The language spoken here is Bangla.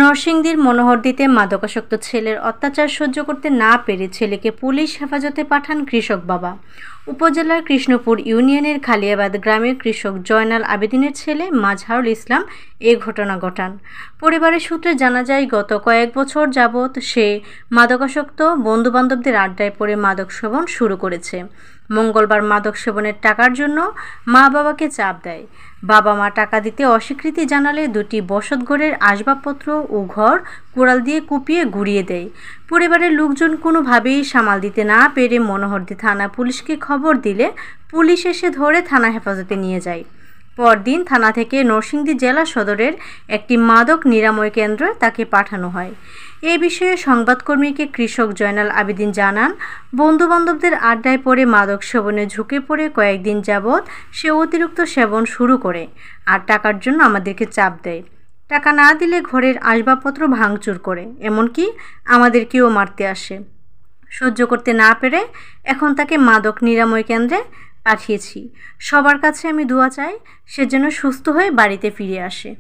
নরসিংদীর মনোহরদীতে মাদকাসক্ত ছেলের অত্যাচার সহ্য করতে না পেরে ছেলেকে পুলিশ হেফাজতে পাঠান কৃষক বাবা। উপজেলার কৃষ্ণপুর ইউনিয়নের খালিয়াবাদ গ্রামের কৃষক জয়নাল আবেদিনের ছেলে মাজহারুল ইসলাম এ ঘটনা ঘটান। পরিবারের সূত্রে জানা যায়, গত কয়েক বছর যাবৎ সে মাদকাসক্ত বন্ধুবান্ধবদের আড্ডায় পড়ে মাদক সেবন শুরু করেছে। মঙ্গলবার মাদক সেবনের টাকার জন্য মা বাবাকে চাপ দেয়। বাবা মা টাকা দিতে অস্বীকৃতি জানালে দুটি বসতঘরের আসবাবপত্র ও ঘর কুড়াল দিয়ে কুপিয়ে গুঁড়িয়ে দেয়। পরিবারের লোকজন কোনোভাবেই সামাল দিতে না পেরে মনোহরদী থানা পুলিশকে খবর দিলে পুলিশ এসে ধরে থানা হেফাজতে নিয়ে যায়। পরদিন থানা থেকে নরসিংদী জেলা সদরের একটি মাদক নিরাময় কেন্দ্রে তাকে পাঠানো হয়। এ বিষয়ে সংবাদকর্মীকে কৃষক জয়নাল আবেদিন জানান, বন্ধুবান্ধবদের আড্ডায় পড়ে মাদক সেবনে ঝুঁকে পড়ে কয়েকদিন যাবৎ সে অতিরিক্ত সেবন শুরু করে আর টাকার জন্য আমাদেরকে চাপ দেয়। টাকা না দিলে ঘরের আসবাবপত্র ভাঙচুর করে, এমনকি আমাদেরকেও মারতে আসে। সহ্য করতে না পেরে এখন তাকে মাদক নিরাময় কেন্দ্রে পাঠিয়েছি। সবার কাছে আমি দোয়া চাই সে যেন সুস্থ হয়ে বাড়িতে ফিরে আসে।